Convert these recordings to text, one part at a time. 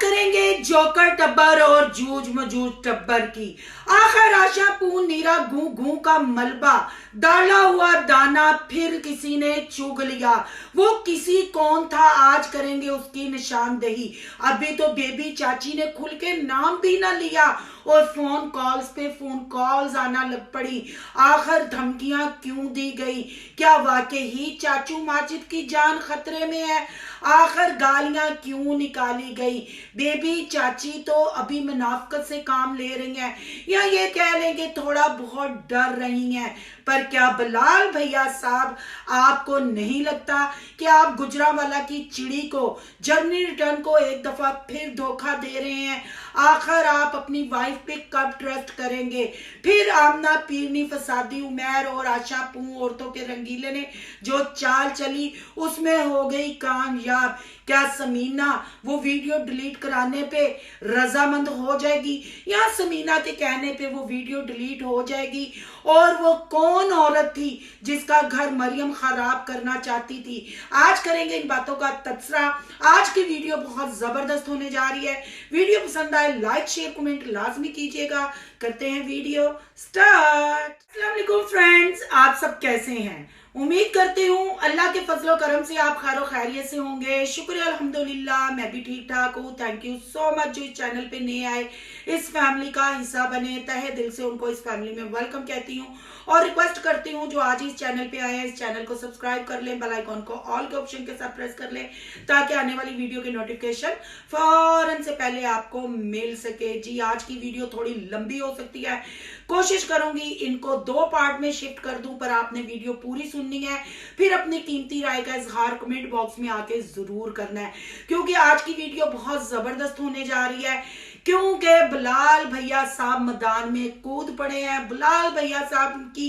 करेंगे जोकर टब्बर और जूझ मजूझ टब्बर की। आखिर आशा पून नीरा घू घू का मलबा, डाला हुआ दाना फिर किसी ने चुग लिया। वो किसी कौन था, आज करेंगे उसकी निशानदेही। अभी तो बेबी चाची ने खुल के नाम भी ना लिया और फोन कॉल्स पे फोन कॉल्स आना लग पड़ी। आखिर धमकियां क्यों दी गई? क्या वाकई ही चाचू माजिद की जान खतरे में है? आखिर गालियां क्यों निकाली गई? बेबी चाची तो अभी मुनाफकत से काम ले रही हैं, या ये कह लेंगे थोड़ा बहुत डर रही हैं। पर क्या बिलाल भैया साहब, आपको नहीं लगता कि आप गुजरांवाला की चिड़ी को, जर्मनी रिटर्न को एक दफा फिर धोखा दे रहे हैं? आखिर आप अपनी वाइफ पे कब ट्रस्ट करेंगे? फिर आमना पीरनी, फसादी उमैर और आशा पू औरतों के रंगीले ने जो चाल चली उसमें हो गई कामयाब। क्या समीना वो वीडियो डिलीट कराने पे रजामंद हो जाएगी, या समीना के कहने पे वो वीडियो डिलीट हो जाएगी? और वो कौन औरत थी जिसका घर मरियम खराब करना चाहती थी? आज करेंगे इन बातों का तबसरा। आज की वीडियो बहुत जबरदस्त होने जा रही है। वीडियो पसंद आए लाइक शेयर कमेंट लाजमी कीजिएगा। करते हैं वीडियो स्टार्ट। अस्सलाम वालेकुम फ्रेंड्स, आप सब कैसे हैं? उम्मीद करती हूँ अल्लाह के फजलो करम से आप खैरो खैरियत से होंगे। शुक्रिया अल्हम्दुलिल्लाह, मैं भी ठीक ठाक हूँ। थैंक यू सो मच जो इस चैनल पे नए आए, इस फैमिली का हिस्सा बने। तहे दिल से उनको इस फैमिली में वेलकम कहती हूँ और रिक्वेस्ट करती हूँ जो आज इस चैनल पे आए हैं इस चैनल को सब्सक्राइब कर लें, बेल आइकॉन को ऑल के ऑप्शन के साथ प्रेस कर लें ताकि आने वाली वीडियो के नोटिफिकेशन फौरन से पहले आपको मिल सके। जी आज की वीडियो थोड़ी लंबी हो सकती है, कोशिश करूंगी इनको 2 पार्ट में शिफ्ट कर दूं, पर आपने वीडियो पूरी सुननी है। फिर अपनी कीमती राय का इजहार कमेंट बॉक्स में आके जरूर करना है, क्योंकि आज की वीडियो बहुत जबरदस्त होने जा रही है। क्योंकि बिलाल भैया साहब मैदान में कूद पड़े हैं। बिलाल भैया साहब की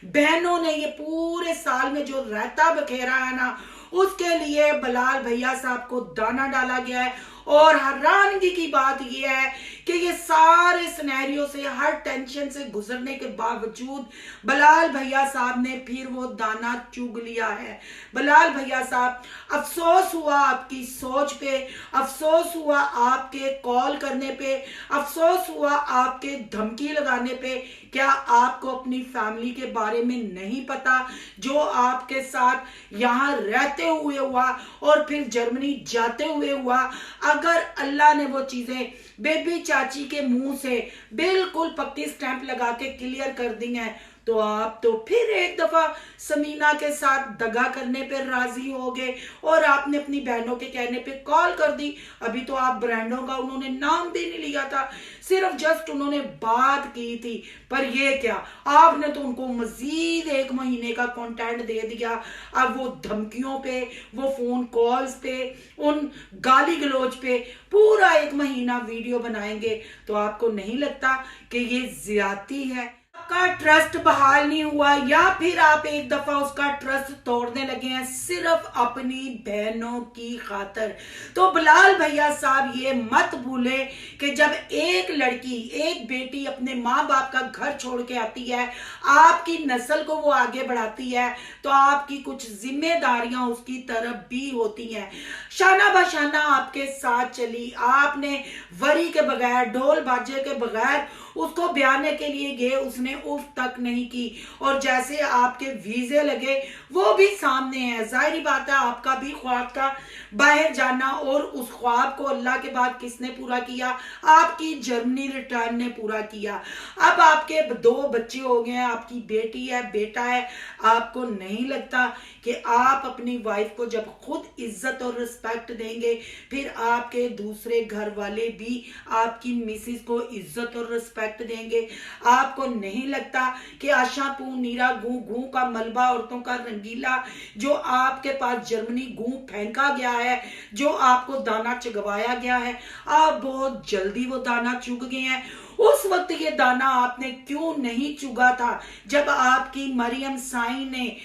बहनों ने ये पूरे साल में जो रहता बखेरा है ना, उसके लिए बिलाल भैया साहब को दाना डाला गया है। और हैरानगी की बात यह है कि ये सारे सिनेरियो से, हर टेंशन से गुजरने के बावजूद बिलाल भैया साहब ने फिर वो दाना चुग लिया है। बिलाल भैया साहब, अफसोस हुआ आपकी सोच पे, अफसोस हुआ आपके कॉल करने पे, अफसोस हुआ आपके धमकी लगाने पे। क्या आपको अपनी फैमिली के बारे में नहीं पता जो आपके साथ यहाँ रहते हुए हुआ और फिर जर्मनी जाते हुए हुआ? अगर अल्लाह ने वो चीजें बेबी चाची के मुंह से बिल्कुल पक्की स्टैंप लगा के क्लियर कर दी हैं, तो आप तो फिर एक दफा समीना के साथ दगा करने पे राजी हो गए और आपने अपनी बहनों के कहने पे कॉल कर दी। अभी तो आप ब्रांडों का उन्होंने नाम भी नहीं लिया था, सिर्फ जस्ट उन्होंने बात की थी। पर ये क्या, आपने तो उनको मजीद 1 महीने का कंटेंट दे दिया। अब वो धमकियों पे, वो फोन कॉल्स पे, उन गाली गलौज पे पूरा 1 महीना वीडियो बनाएंगे। तो आपको नहीं लगता कि ये ज्यादती है? आपका ट्रस्ट बहाल नहीं हुआ, या फिर आप एक दफा उसका ट्रस्ट तोड़ने लगे हैं सिर्फ अपनी बहनों की खातर? तो बिलाल भैया साहब ये मत भूले कि जब एक लड़की, एक बेटी अपने माँ बाप का घर छोड़ के आती है, आपकी नस्ल को वो आगे बढ़ाती है, तो आपकी कुछ जिम्मेदारियां उसकी तरफ भी होती हैं। शाना बशाना आपके साथ चली, आपने वरी के बगैर, ढोल बाजे के बगैर उसको ब्याने के लिए गए, उसने उफ तक नहीं की। और जैसे आपके वीजे लगे वो भी सामने है। जाहिर बात है आपका भी ख्वाब था बाहर जाना, और उस ख्वाब को अल्लाह के बाद किसने पूरा किया? आपकी जर्मनी रिटर्न ने पूरा किया। अब आपके 2 बच्चे हो गए हैं, आपकी बेटी है, बेटा है। आपको नहीं लगता कि आप अपनी वाइफ को जब खुद इज्जत और रिस्पेक्ट देंगे, फिर आपके दूसरे घर वाले भी आपकी मिसिस को इज्जत और रिस्पेक्ट देंगे? आपको नहीं लगता कि आशा पू नीरा गू गू का मलबा, औरतों का रंगीला जो आपके पास जर्मनी गू फेंका गया है, जो आपको दाना चुगवाया गया है, आप बहुत जल्दी वो दाना चुग गए हैं? उस वक्त ये दाना आपने क्यों नहीं चुगा था जब आपकी मरियम साई ने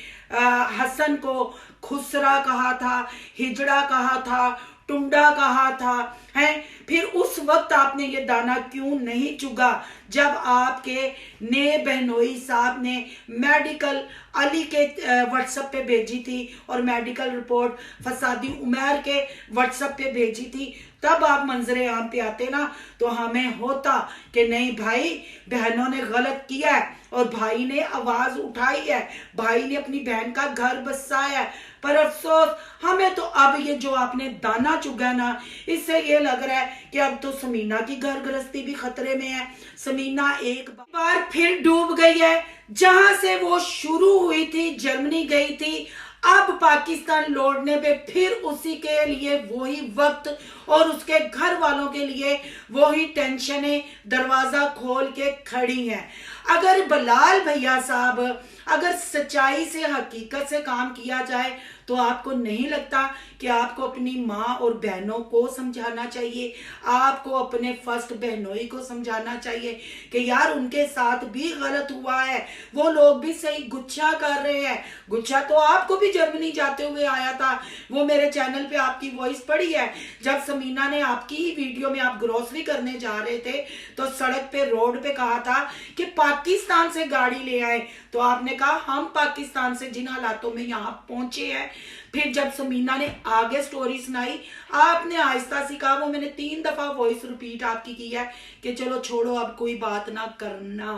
हसन को खुसरा कहा था, हिजड़ा कहा था, टुंडा कहा था, है? फिर उस वक्त आपने ये दाना क्यों नहीं चुगा जब आपके ने बहनोई साहब ने मेडिकल अली के व्हाट्सएप पे भेजी थी और मेडिकल रिपोर्ट फसादी उमर के व्हाट्सएप पे भेजी थी, तब आप मंजरे आम पे आते ना तो हमें होता कि नहीं भाई बहनों ने गलत किया है और भाई ने आवाज उठाई है, भाई ने अपनी बहन का घर बसाया है। पर अफसोस हमें तो अब ये जो आपने दाना चुगा ना, इससे ये लग रहा है कि अब तो समीना की घर गृहस्थी भी खतरे में है। समीना एक बार फिर डूब गई है, जहां से वो शुरू हुई थी, जर्मनी गई थी, अब पाकिस्तान लौटने पे फिर उसी के लिए वही वक्त और उसके घर वालों के लिए वही टेंशनें दरवाजा खोल के खड़ी हैं। अगर बिलाल भैया साहब, अगर सच्चाई से हकीकत से काम किया जाए तो आपको नहीं लगता कि आपको अपनी माँ और बहनों को समझाना चाहिए, आपको अपने फर्स्ट बहनोई को समझाना चाहिए कि यार उनके साथ भी गलत हुआ है, वो लोग भी सही गुच्छा कर रहे हैं। गुच्छा तो आपको भी जर्मनी जाते हुए आया था, वो मेरे चैनल पे आपकी वॉइस पड़ी है जब समीना ने आपकी ही वीडियो में आप ग्रोसरी करने जा रहे थे तो सड़क पे रोड पे कहा था कि पाकिस्तान से गाड़ी ले आए, तो आपने कहा हम पाकिस्तान से जिन हालातों में यहाँ पहुंचे हैं। फिर जब समीना ने आगे स्टोरी सुनाई, आपने आहिस्ता सी कहा, वो मैंने 3 दफा वॉइस रिपीट आपकी की है कि चलो छोड़ो अब कोई बात ना करना।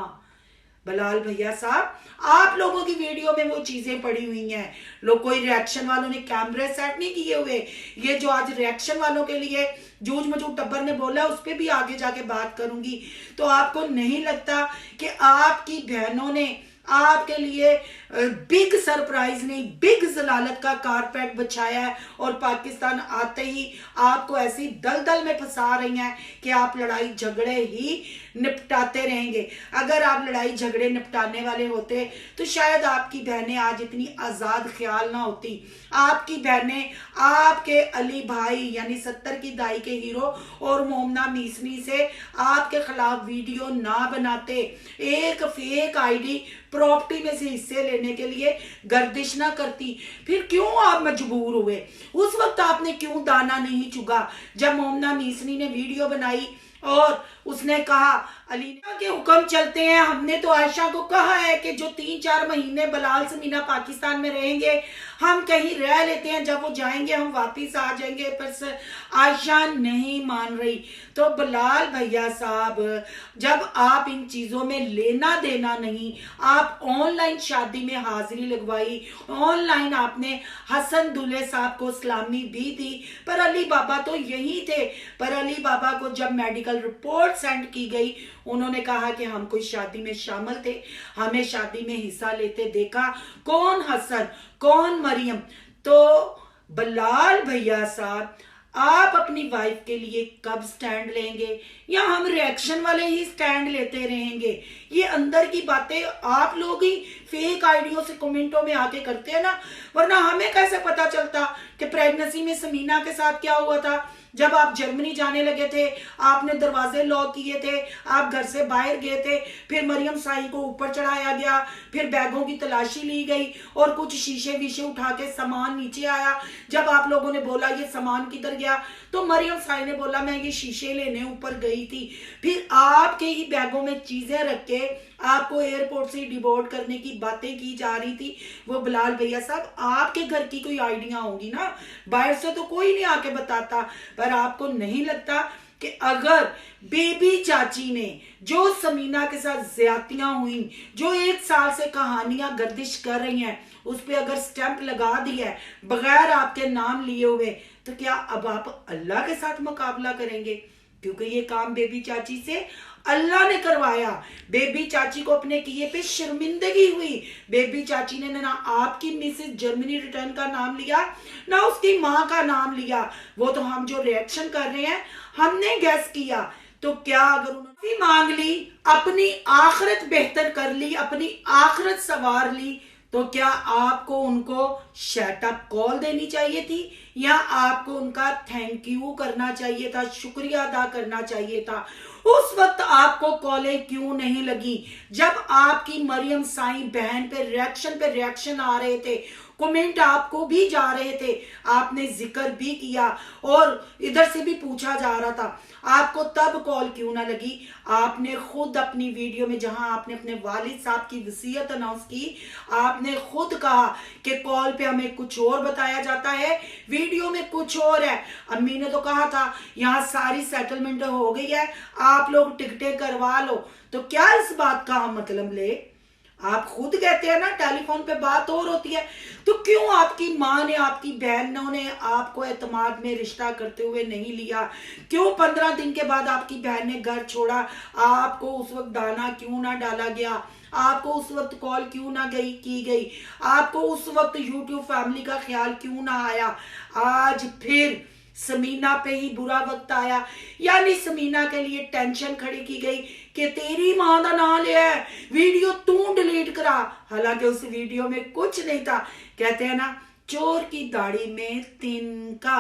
बिलाल भैया साहब, आप लोगों की वीडियो में वो चीजें पड़ी हुई हैं, लोग कोई रिएक्शन वालों ने कैमरे सेट नहीं किए हुए। ये जो आज रिएक्शन वालों के लिए जूझ मजूद टब्बर ने बोला, उस पर भी आगे जाके बात करूंगी। तो आपको नहीं लगता कि आपकी बहनों ने आपके लिए बिग सरप्राइज नहीं, बिग जलालत का कारपेट बिछाया है और पाकिस्तान आते ही आपको ऐसी दलदल में फंसा रही हैं कि आप लड़ाई झगड़े ही निपटाते रहेंगे। अगर आप लड़ाई झगड़े निपटाने वाले होते तो शायद आपकी बहनें आज इतनी आजाद ख्याल ना होती। आपकी बहनें आपके अली भाई यानी 70 की दाई के हीरो और मोमना मीसनी से आपके खिलाफ वीडियो ना बनाते, एक फेक आईडी प्रॉपर्टी में से हिस्से लेने के लिए गर्दिश ना करती। फिर क्यों आप मजबूर हुए? उस वक्त आपने क्यों दाना नहीं चुगा जब मोमना मीसनी ने वीडियो बनाई और उसने कहा अली के हुक्म चलते हैं। हमने तो आयशा को कहा है कि जो 3-4 महीने बिलाल समीना पाकिस्तान में रहेंगे हम कहीं रह लेते हैं, जब वो जाएंगे हम वापिस आ जाएंगे, पर आयशा नहीं मान रही। तो बिलाल भैया साहब, जब आप इन चीजों में लेना देना नहीं, आप ऑनलाइन शादी में हाजिरी लगवाई, ऑनलाइन आपने हसन दूल्हे साहब को सलामी भी दी, पर अली बाबा तो यही थे। पर अली बाबा को जब मेडिकल रिपोर्ट सेंड की गई, उन्होंने कहा कि हम कोई शादी में शामिल थे, हमें शादी में हिस्सा लेते देखा। कौन हसन, कौन मरियम? तो बिलाल भैया साहब, आप अपनी वाइफ के लिए कब स्टैंड लेंगे, या हम रिएक्शन वाले ही स्टैंड लेते रहेंगे? ये अंदर की बातें आप लोग ही फेक आइडियो से कमेंटों में आके करते हैं ना, वरना हमें कैसे पता चलता कि प्रेगनेंसी में समीना के साथ क्या हुआ था। जब आप जर्मनी जाने लगे थे, आपने दरवाजे लॉक किए थे, आप घर से बाहर गए थे, फिर मरियम साई को ऊपर चढ़ाया गया, फिर बैगों की तलाशी ली गई और कुछ शीशे वीशे उठा के सामान नीचे आया। जब आप लोगों ने बोला ये सामान किधर गया, तो मरियम साई ने बोला मैं ये शीशे लेने ऊपर गई थी। फिर आपके ही बैगों में चीजें रख के आपको एयरपोर्ट से डिबोर्ड करने की बातें की जा रही थी। वो बिलाल भैया साहब, आपके घर की कोई आइडिया होगी ना, बाहर से तो कोई नहीं आके बताता। पर आपको नहीं लगता कि अगर बेबी चाची ने जो समीना के साथ ज्यादतियां हुई, जो 1 साल से कहानियां गर्दिश कर रही हैं, उस पे अगर स्टैंप लगा दिया है बगैर आपके नाम लिए हुए, तो क्या अब आप अल्लाह के साथ मुकाबला करेंगे? क्योंकि ये काम बेबी चाची से अल्लाह ने करवाया। बेबी चाची को अपने किए पे शर्मिंदगी हुई। बेबी चाची ने ना आपकी मिसेज जर्मनी रिटर्न का नाम लिया, ना उसकी माँ का नाम लिया। वो तो हम जो रिएक्शन कर रहे हैं हमने गैस किया। तो क्या अगर उन्होंने मांग ली, अपनी आखिरत बेहतर कर ली, अपनी आखिरत संवार ली, तो क्या आपको उनको शट अप कॉल देनी चाहिए थी, या आपको उनका थैंक यू करना चाहिए था, शुक्रिया अदा करना चाहिए था? उस वक्त आपको कॉलें क्यों नहीं लगी जब आपकी मरियम साईं बहन पे रिएक्शन आ रहे थे, कमेंट आपको भी जा रहे थे, आपने जिक्र भी किया और इधर से भी पूछा जा रहा था, आपको तब कॉल क्यों ना लगी? आपने खुद अपनी वीडियो में, जहां आपने अपने वालिद साहब की वसीयत अनाउंस की, आपने खुद कहा कि कॉल पे हमें कुछ और बताया जाता है, वीडियो में कुछ और है। अम्मी ने तो कहा था यहाँ सारी सेटलमेंट हो गई है, आप लोग टिकटें करवा लो। तो क्या इस बात का हम मतलब ले? आप खुद कहते हैं ना टेलीफोन पे बात और होती है, तो क्यों आपकी माँ ने, आपकी बहनों ने आपको एतमाद में रिश्ता करते हुए नहीं लिया? क्यों 15 दिन के बाद आपकी बहन ने घर छोड़ा? आपको उस वक्त दाना क्यों ना डाला गया? आपको उस वक्त कॉल क्यों ना की गई? आपको उस वक्त यूट्यूब फैमिली का ख्याल क्यों ना आया? आज फिर समीना पे ही बुरा वक्त आया, यानी समीना के लिए टेंशन खड़ी की गई कि तेरी मां का नाम लिया है, वीडियो तू डिलीट करा। हालांकि उस वीडियो में कुछ नहीं था। कहते हैं ना, चोर की दाढ़ी में तिनका।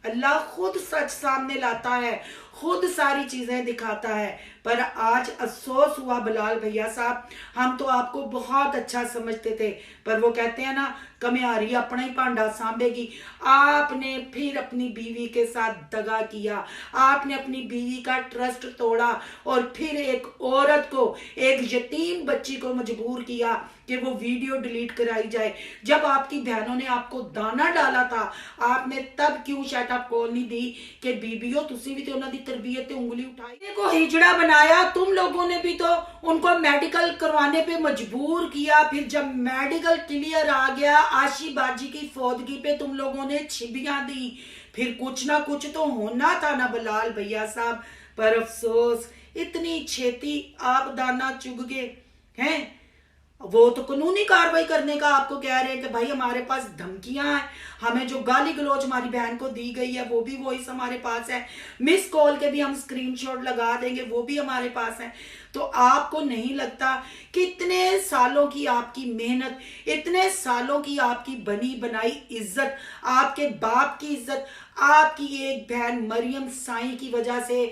अल्लाह खुद सच सामने लाता है, खुद सारी चीजें दिखाता है। पर आज अफसोस हुआ बिलाल भैया साहब, हम तो आपको बहुत अच्छा समझते थे, पर वो कहते हैं ना, कमियारी अपना ही भांडा सांभेगी। आपने फिर अपनी बीवी के साथ दगा किया, आपने अपनी बीवी का ट्रस्ट तोड़ा और फिर एक औरत को, एक यतीम बच्ची को मजबूर किया कि वो वीडियो डिलीट कराई जाए। जब आपकी बहनों ने आपको दाना डाला था, आपने तब क्यों शटअप कॉल नहीं दी कि बीबियो तुसी भी तो उन्होंने तरबियत उंगली उठाई को हिजड़ा बनाया? तुम लोगों ने भी तो उनको मेडिकल करवाने पे मजबूर किया। फिर जब मेडिकल क्लियर आ गया, आशी बाजी की फौदगी पे तुम लोगों ने छिबियां दी। फिर कुछ ना कुछ तो होना था ना बिलाल भैया साहब। पर अफसोस, इतनी छेती आप दाना चुग गए हैं। वो तो कानूनी कार्रवाई करने का आपको कह रहे हैं कि भाई हमारे पास धमकियां हैं, हमें जो गाली गलौज हमारी बहन को दी गई है वो भी वॉइस हमारे पास है, मिस कॉल के भी हम स्क्रीनशॉट लगा देंगे, वो भी हमारे पास है। तो आपको नहीं लगता कि इतने सालों की आपकी मेहनत, इतने सालों की आपकी बनी बनाई इज्जत, आपके बाप की इज्जत, आपकी एक बहन मरियम साईं की वजह से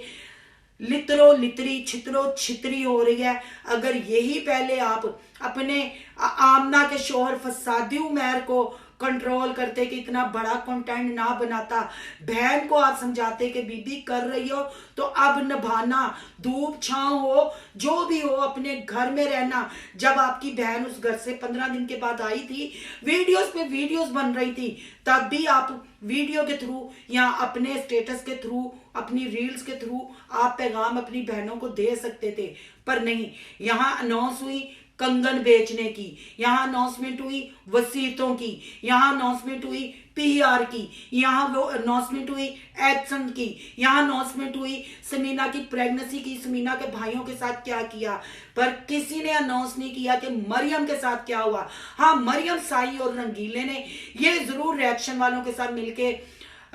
लितरो लितरी छितरो छितरी हो रही है? अगर यही पहले आप अपने आमना के शोहर फसादी उमैर को कंट्रोल करते कि इतना बड़ा कंटेंट ना बनाता, बहन को आप समझाते कि बीबी कर रही हो तो अब निभाना, धूप छांव हो जो भी हो, अपने घर में रहना। जब आपकी बहन उस घर से 15 दिन के बाद आई थी, वीडियोस पे वीडियोस बन रही थी, तब भी आप वीडियो के थ्रू या अपने स्टेटस के थ्रू, अपनी रील्स के थ्रू आप पैगाम अपनी बहनों को दे सकते थे। पर नहीं, यहाँ अनाउंस हुई कंगन बेचने की, यहाँ अनाउंसमेंट हुई वसीयतों की, यहाँ अनाउंसमेंट हुई पीआर की, यहाँ वो अनाउंसमेंट हुई एक्शन की, यहाँ अनाउंसमेंट हुई समीना की प्रेगनेंसी की, समीना के भाइयों के साथ क्या किया। पर किसी ने अनाउंस नहीं किया कि मरियम के साथ क्या हुआ। हाँ, मरियम साई और रंगीले ने ये जरूर रिएक्शन वालों के साथ मिलके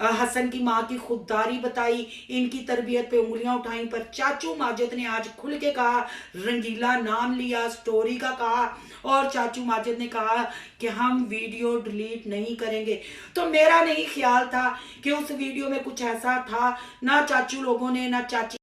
हसन की माँ की खुददारी बताई, इनकी तरबियत पे उंगलियां उठाई। पर चाचू माजिद ने आज खुल के कहा, रंगीला नाम लिया, स्टोरी का कहा, और चाचू माजिद ने कहा कि हम वीडियो डिलीट नहीं करेंगे। तो मेरा नहीं ख्याल था कि उस वीडियो में कुछ ऐसा था, ना चाचू लोगों ने ना चाची